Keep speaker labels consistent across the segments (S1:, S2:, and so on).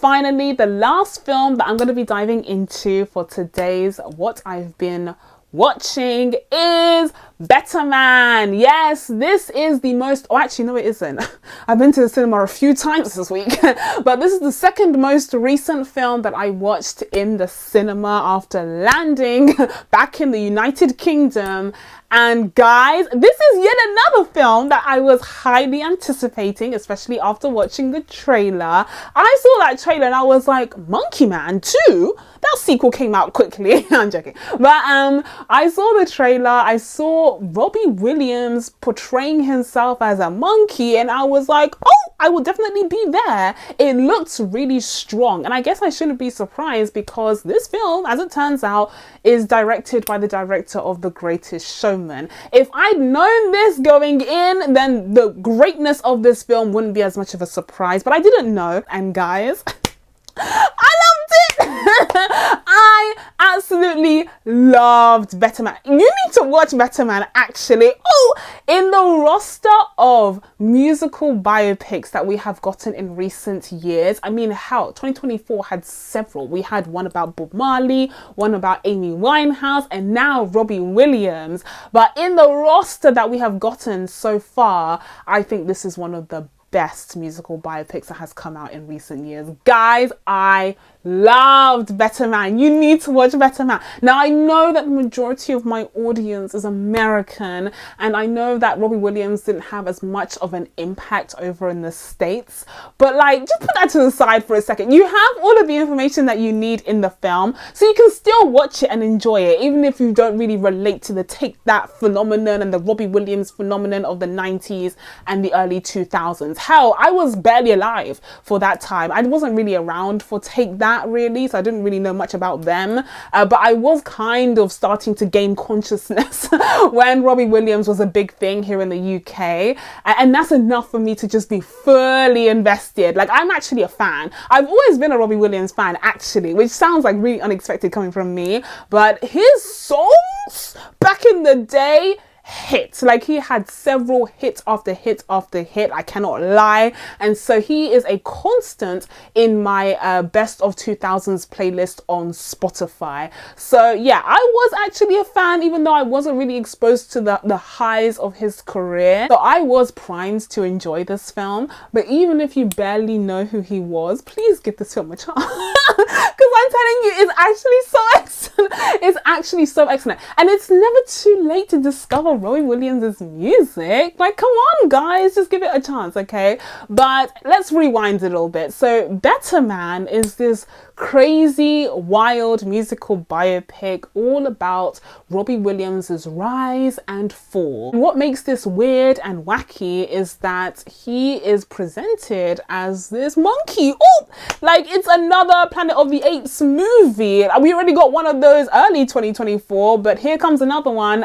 S1: Finally, the last film that I'm going to be diving into for today's What I've Been Watching is Better Man. Yes, this is the most, oh actually no it isn't. I've been to the cinema a few times this week, but this is the second most recent film that I watched in the cinema after landing back in the United Kingdom. And guys, this is yet another film that I was highly anticipating, especially after watching the trailer. I saw that trailer and I was like, Monkey Man 2? That sequel came out quickly. I'm joking. But I saw the trailer, I saw Robbie Williams portraying himself as a monkey, and I was like, oh, I will definitely be there. It looks really strong, and I guess I shouldn't be surprised because this film, as it turns out, is directed by the director of The Greatest Showman. If I'd known this going in, then the greatness of this film wouldn't be as much of a surprise, but I didn't know. And guys, I loved it. I absolutely loved Better Man. You need to watch Better Man actually. Oh, in the roster of musical biopics that we have gotten in recent years, I mean, hell, 2024 had several. We had one about Bob Marley, one about Amy Winehouse, and now Robbie Williams. But in the roster that we have gotten so far, I think this is one of the best musical biopics that has come out in recent years. Guys, I loved Better Man. You need to watch Better Man. Now, I know that the majority of my audience is American, and I know that Robbie Williams didn't have as much of an impact over in the States, but like, just put that to the side for a second. You have all of the information that you need in the film, so you can still watch it and enjoy it, even if you don't really relate to the Take That phenomenon and the Robbie Williams phenomenon of the 90s and the early 2000s. Hell, I was barely alive for that time. I wasn't really around for Take That really, so I didn't really know much about them, but I was kind of starting to gain consciousness when Robbie Williams was a big thing here in the UK, and that's enough for me to just be fully invested. Like, I'm actually a fan. I've always been a Robbie Williams fan actually, which sounds like really unexpected coming from me, but his songs back in the day hit. Like, he had several hit after hit after hit, I cannot lie, and so he is a constant in my best of 2000s playlist on Spotify. So yeah, I was actually a fan, even though I wasn't really exposed to the highs of his career. So I was primed to enjoy this film, but even if you barely know who he was, please give this film a chance. Because I'm telling you, it's actually so excellent. It's actually so excellent, and it's never too late to discover Robbie Williams' music. Like, come on guys, just give it a chance, okay? But let's rewind a little bit. So Better Man is this crazy, wild musical biopic all about Robbie Williams' rise and fall. And what makes this weird and wacky is that he is presented as this monkey. Oh, like it's another Planet of the Apes movie. We already got one of those early 2024, but here comes another one.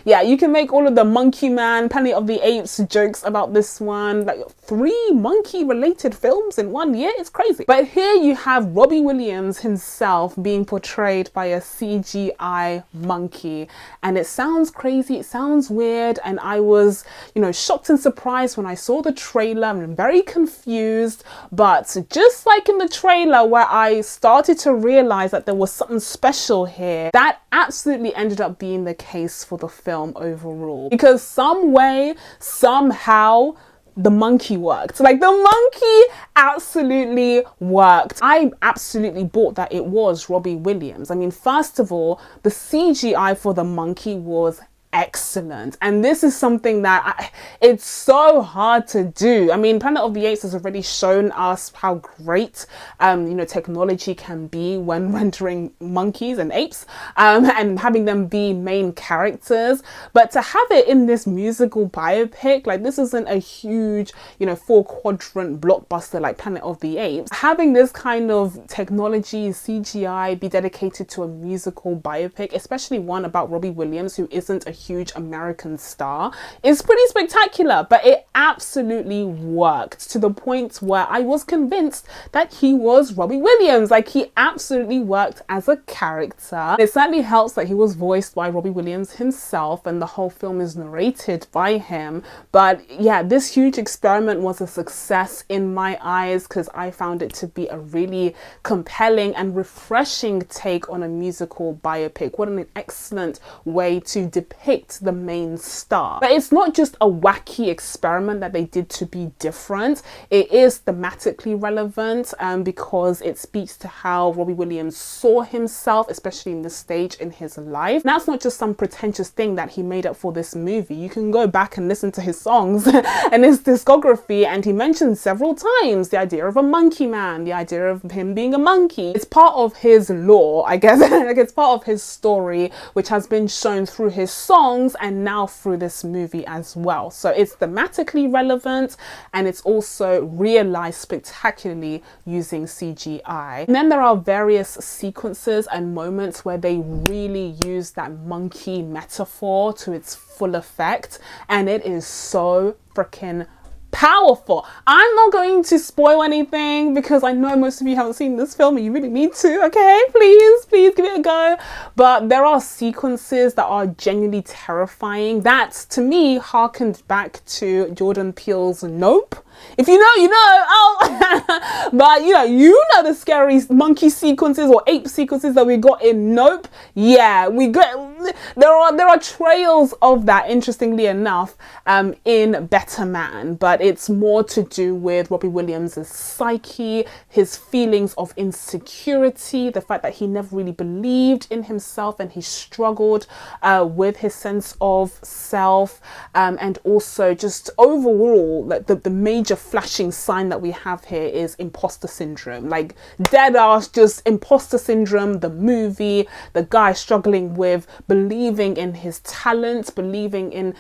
S1: Yeah, you can make all of the Monkey Man, Planet of the Apes jokes about this one. Like 3 monkey related films in 1 year. It's crazy. But here you have Robbie Williams himself being portrayed by a CGI monkey, and it sounds crazy, it sounds weird, and I was, you know, shocked and surprised when I saw the trailer. I'm very confused, but just like in the trailer where I started to realize that there was something special here, that absolutely ended up being the case for the film overall, because some way, somehow, the monkey worked. Like, the monkey absolutely worked. I absolutely bought that it was Robbie Williams. I mean, first of all, the CGI for the monkey was excellent, and this is something that it's so hard to do. I mean, Planet of the Apes has already shown us how great you know, technology can be when rendering monkeys and apes and having them be main characters, but to have it in this musical biopic, like, this isn't a huge, you know, 4-quadrant blockbuster like Planet of the Apes. Having this kind of technology, CGI, be dedicated to a musical biopic, especially one about Robbie Williams, who isn't a huge American star is pretty spectacular, but it absolutely worked to the point where I was convinced that he was Robbie Williams. Like, he absolutely worked as a character. It certainly helps that he was voiced by Robbie Williams himself and the whole film is narrated by him. But yeah, this huge experiment was a success in my eyes because I found it to be a really compelling and refreshing take on a musical biopic. What an excellent way to depict the main star. But it's not just a wacky experiment that they did to be different. It is thematically relevant because it speaks to how Robbie Williams saw himself, especially in this stage in his life. Now, it's not just some pretentious thing that he made up for this movie. You can go back and listen to his songs and his discography, and he mentions several times the idea of a monkey man, the idea of him being a monkey. It's part of his lore, I guess. Like, it's part of his story, which has been shown through his songs and now through this movie as well. So it's thematically relevant and it's also realized spectacularly using CGI. And then there are various sequences and moments where they really use that monkey metaphor to its full effect, and it is so freaking powerful. I'm not going to spoil anything because I know most of you haven't seen this film and you really need to, okay? Please give it a go. But there are sequences that are genuinely terrifying that, to me, harkened back to Jordan Peele's Nope. If you know, you know. Oh, but you know the scary monkey sequences or ape sequences that we got in Nope. Yeah, we got. There are trails of that, interestingly enough, in Better Man, but it's more to do with Robbie Williams' psyche, his feelings of insecurity, the fact that he never really believed in himself and he struggled with his sense of self, and also just overall, like the major flashing sign that we have here is imposter syndrome. Like, dead ass, just imposter syndrome. The movie, the guy struggling with believing in his talent, believing in,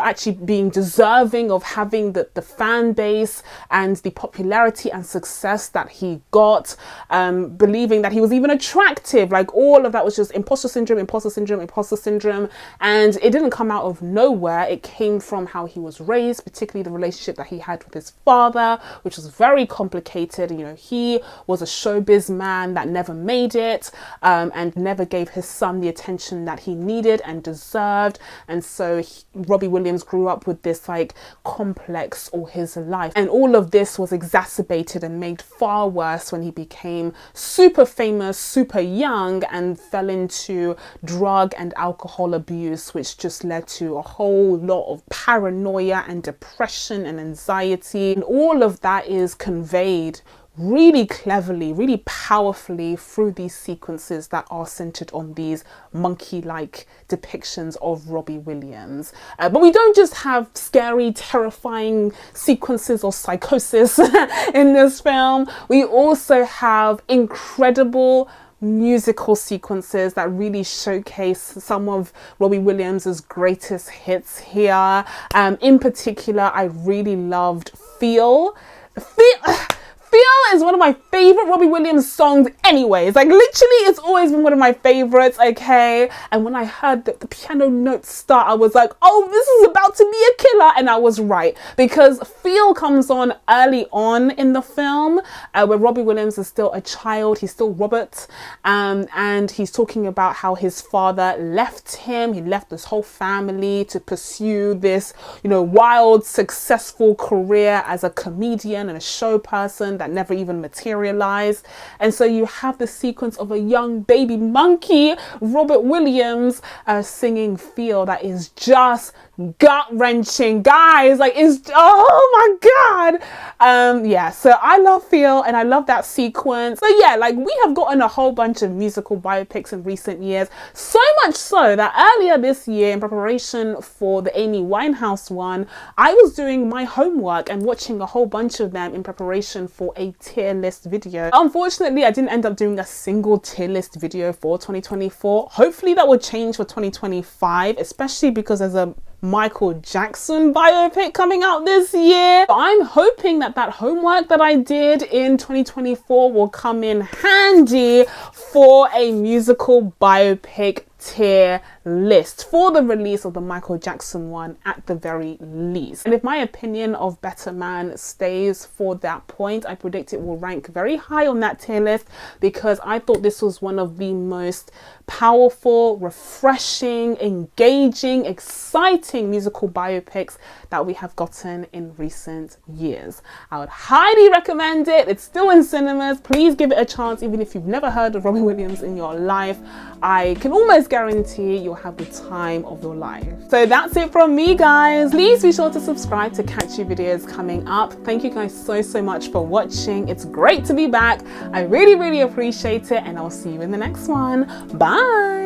S1: actually being deserving of having the fan base and the popularity and success that he got, believing that he was even attractive. Like, all of that was just imposter syndrome, imposter syndrome, imposter syndrome. And it didn't come out of nowhere. It came from how he was raised, particularly the relationship that he had with his father, which was very complicated. He was a showbiz man that never made it, and never gave his son the attention that he needed and deserved. And so Robbie Williams grew up with this like complex all his life, and all of this was exacerbated and made far worse when he became super famous, super young, and fell into drug and alcohol abuse, which just led to a whole lot of paranoia and depression and anxiety. And all of that is conveyed really cleverly, really powerfully through these sequences that are centered on these monkey-like depictions of Robbie Williams. But we don't just have scary, terrifying sequences or psychosis in this film. We also have incredible musical sequences that really showcase some of Robbie Williams's greatest hits here. In particular, I really loved Feel is one of my favorite Robbie Williams songs anyways. Like, literally, it's always been one of my favorites, okay? And when I heard the piano notes start, I was like, oh, this is about to be a killer. And I was right, because Feel comes on early on in the film, where Robbie Williams is still a child. He's still Robert, and he's talking about how his father left him. He left this whole family to pursue this, wild, successful career as a comedian and a show person that never even materialized. And so you have the sequence of a young baby monkey, Robert Williams, singing Feel, that is just gut-wrenching, guys. Like, it's, oh my god. Yeah, so I love Feel and I love that sequence. So yeah, like, we have gotten a whole bunch of musical biopics in recent years, so much so that earlier this year, in preparation for the Amy Winehouse one, I was doing my homework and watching a whole bunch of them in preparation for a tier list video. Unfortunately, I didn't end up doing a single tier list video for 2024. Hopefully that will change for 2025, especially because there's a Michael Jackson biopic coming out this year. I'm hoping that homework that I did in 2024 will come in handy for a musical biopic tier list for the release of the Michael Jackson one at the very least. And if my opinion of Better Man stays for that point, I predict it will rank very high on that tier list, because I thought this was one of the most powerful, refreshing, engaging, exciting musical biopics that we have gotten in recent years. I would highly recommend it. It's still in cinemas. Please give it a chance, even if you've never heard of Robbie Williams in your life. I can almost guarantee you'll have the time of your life. So that's it from me, guys. Please be sure to subscribe to catch your videos coming up. Thank you guys so much for watching. It's great to be back. I really appreciate it, and I'll see you in the next one. Bye.